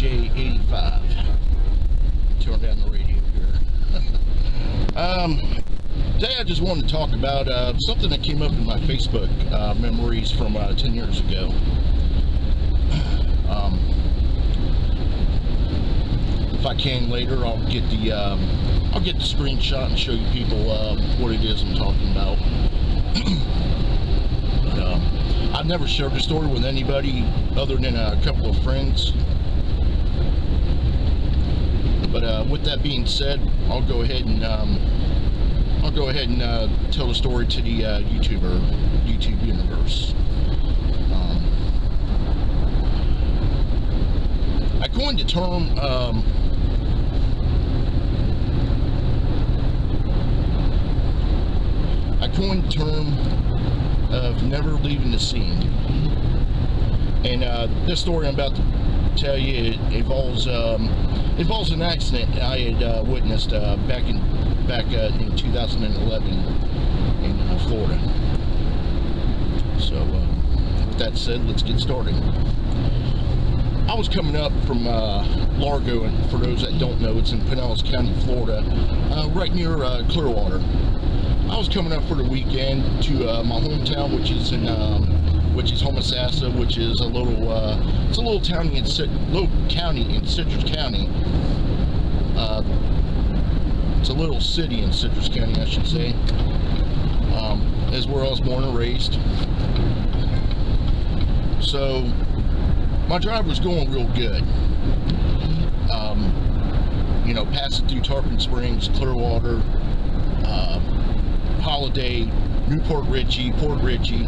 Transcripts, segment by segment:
KJ85. Turn down the radio here. Today I just wanted to talk about something that came up in my Facebook memories from 10 years ago. If I can later, I'll get the screenshot and show you people what it is I'm talking about. But, I've never shared the story with anybody other than a couple of friends. But with that being said, I'll go ahead and tell the story to the YouTube universe. I coined the term of never leaving the scene, and this story I'm about to tell you involves an accident I had witnessed back in 2011 in Florida. So with that said, let's get started. I was coming up from Largo, and for those that don't know, it's in Pinellas County, Florida, right near Clearwater. I was coming up for the weekend to my hometown, which is Homosassa, which is a little county in Citrus County. It's a little city in Citrus County, I should say. Is where I was born and raised. So my drive was going real good. Passing through Tarpon Springs, Clearwater, Holiday, Newport Richey, Port Richey.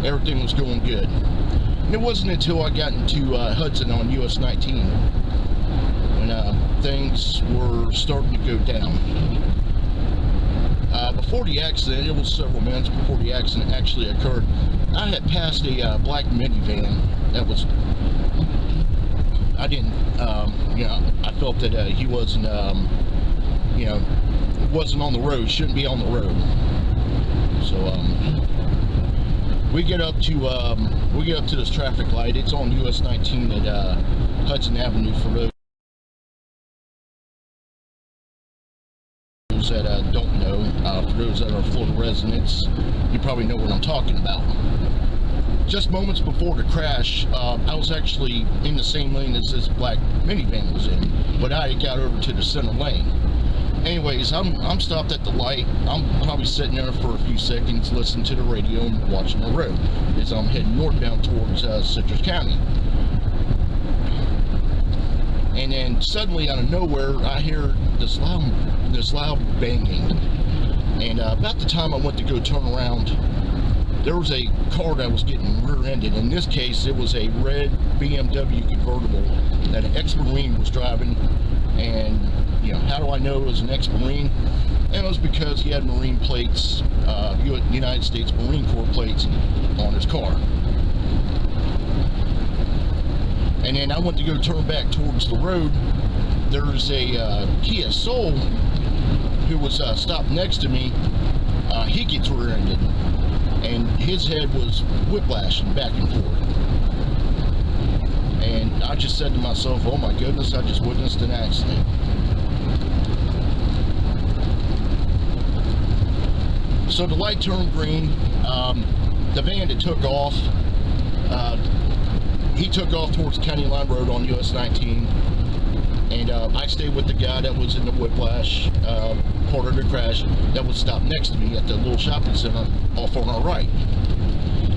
Everything was going good. And it wasn't until I got into Hudson on US 19 when things were starting to go down. Before the accident, it was several minutes before the accident actually occurred, I had passed a black minivan that was, I felt that he wasn't, wasn't on the road, shouldn't be on the road. So we get up to this traffic light. It's on US 19 at Hudson Avenue. For those that don't know, for those that are Florida residents, you probably know what I'm talking about. Just moments before the crash, I was actually in the same lane as this black minivan was in, but I got over to the center lane. Anyways, I'm stopped at the light. I'm probably sitting there for a few seconds listening to the radio and watching the road as I'm heading northbound towards Citrus County. And then suddenly out of nowhere, I hear this loud banging. And about the time I went to go turn around, there was a car that was getting rear-ended. In this case, it was a red BMW convertible that an ex-Marine was driving. And how do I know it was an ex-Marine? And it was because he had Marine plates, United States Marine Corps plates on his car. And then I went to go turn back towards the road. There's a Kia Soul who was stopped next to me. He gets rear-ended, and his head was whiplashing back and forth. And I just said to myself, oh my goodness, I just witnessed an accident. So the light turned green. The van that took off, he took off towards County Line Road on US 19. And I stayed with the guy that was in the whiplash, part of the crash, that was stopped next to me at the little shopping center off on our right.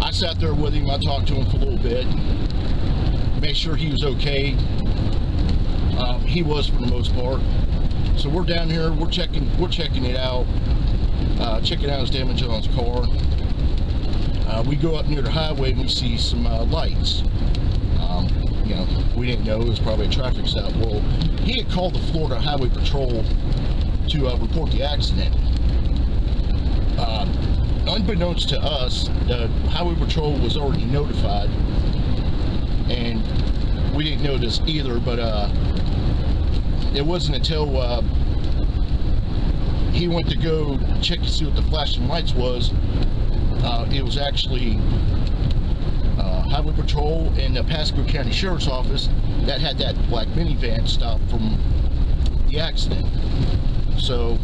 I sat there with him. I talked to him for a little bit, made sure he was okay. He was for the most part. So we're down here, we're checking it out, checking out his damage on his car. We go up near the highway and we see some lights. We didn't know it was probably a traffic stop. Well, he had called the Florida Highway Patrol to report the accident. Unbeknownst to us, the Highway Patrol was already notified, and we didn't know this either, but it wasn't until he went to go check to see what the flashing lights was. It was actually Highway Patrol and the Pasco County Sheriff's Office that had that black minivan stopped from the accident. So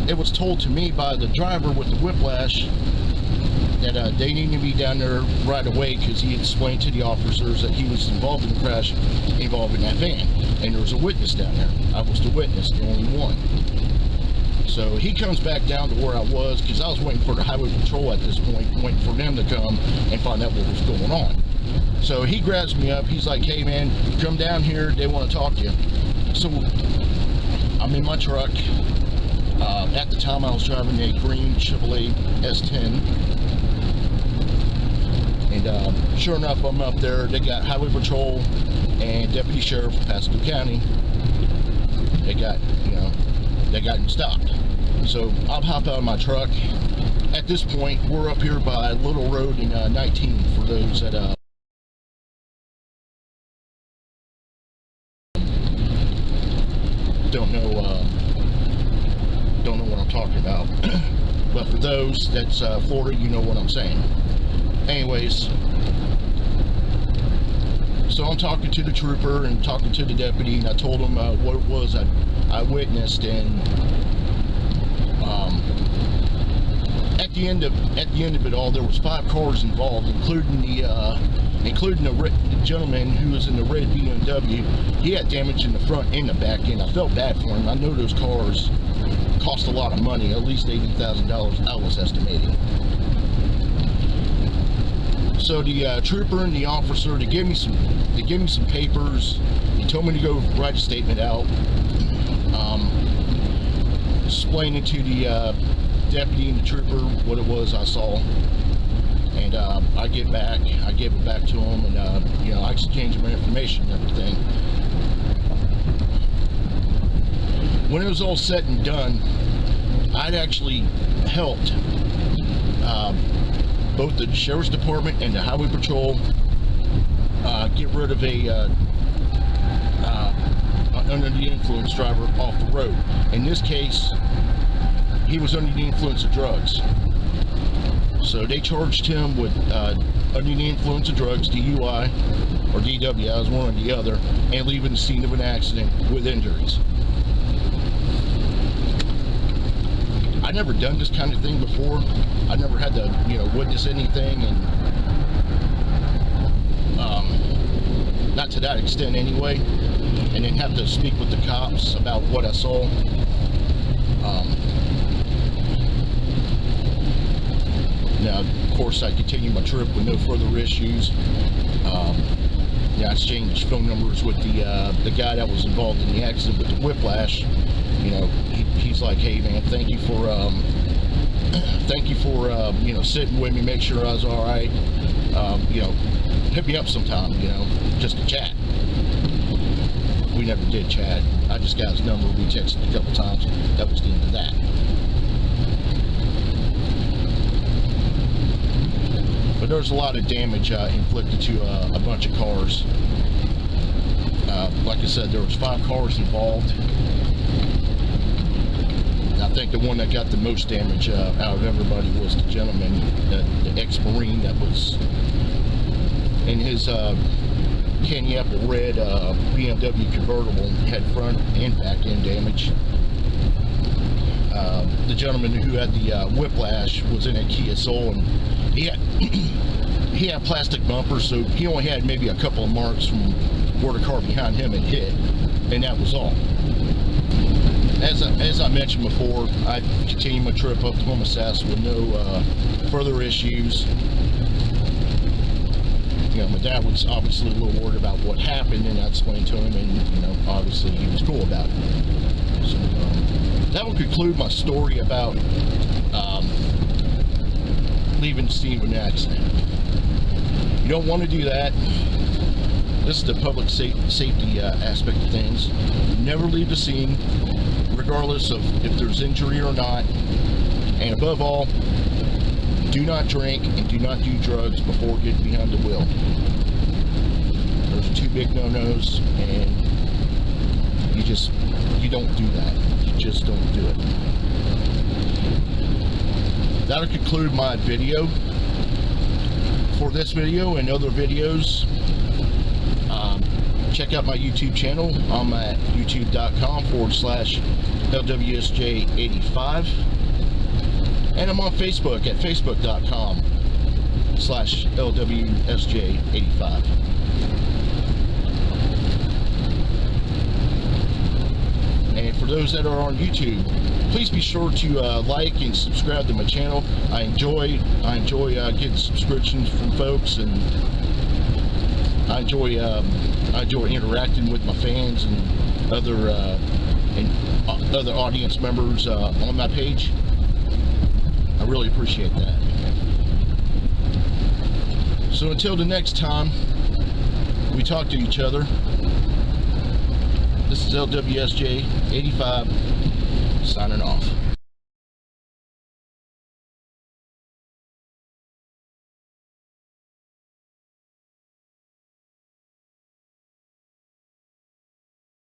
it was told to me by the driver with the whiplash that they needed to be down there right away, because he had explained to the officers that he was involved in the crash involving that van, and there was a witness down there. I was the witness, the only one. So he comes back down to where I was, because I was waiting for the highway patrol at this point, waiting for them to come and find out what was going on. So he grabs me up, he's like, hey man, come down here, they want to talk to you. So I'm in my truck. At the time I was driving a green Chevrolet S10. And sure enough, I'm up there. They got Highway Patrol and Deputy Sheriff of Pasco County. They got him stopped. So I'll hop out of my truck. At this point, we're up here by Little Road in 19, for those that don't know what I'm talking about. But for those that's Florida, you know what I'm saying. Anyways, so I'm talking to the trooper and talking to the deputy, and I told him what it was I witnessed. And at the end of it all, there was 5 cars involved, including the gentleman who was in the red BMW. He had damage in the front and the back end. I felt bad for him. I know those cars cost a lot of money, at least $80,000 I was estimating. So the trooper and the officer, they gave me some papers. He told me to go write a statement out, explaining to the deputy and the trooper what it was I saw. And I gave it back to him, and I exchanged my information and everything. When it was all said and done, I'd actually helped both the Sheriff's Department and the Highway Patrol get rid of a under the influence driver off the road. In this case, he was under the influence of drugs. So they charged him with under the influence of drugs, DUI or DWI, one or the other, and leaving the scene of an accident with injuries. I'd never done this kind of thing before. I never had to, witness anything, and not to that extent anyway, and then have to speak with the cops about what I saw. Now, of course, I continued my trip with no further issues. I exchanged phone numbers with the guy that was involved in the accident with the whiplash. He's like, hey man, thank you for sitting with me, make sure I was all right. Hit me up sometime, just to chat. We never did chat. I just got his number. We texted a couple times. That was the end of that. But there's a lot of damage inflicted to a bunch of cars. Like I said, there was 5 cars involved. I think the one that got the most damage out of everybody was the gentleman, the ex-Marine that was in his candy apple red BMW convertible, had front and back end damage. The gentleman who had the whiplash was in a Kia Soul, and he had plastic bumpers, so he only had maybe a couple of marks from where the car behind him had hit, and that was all. As I mentioned before, I continued my trip up to Homosassa with no further issues. My dad was obviously a little worried about what happened, and I explained to him, and obviously he was cool about it. So that will conclude my story about leaving the scene of an accident. You don't want to do that. This is the public safety aspect of things. Never leave the scene, regardless of if there's injury or not. And above all, do not drink and do not do drugs before getting behind the wheel. Those are 2 big no-nos, and you don't do that. You just don't do it. That'll conclude my video. For this video and other videos, check out my YouTube channel. I'm at youtube.com/LWSJ85. And I'm on Facebook at facebook.com/LWSJ85. And for those that are on YouTube, please be sure to like and subscribe to my channel. I enjoy getting subscriptions from folks, and I enjoy interacting with my fans and other audience members on my page. I really appreciate that. So until the next time we talk to each other, this is LWSJ 85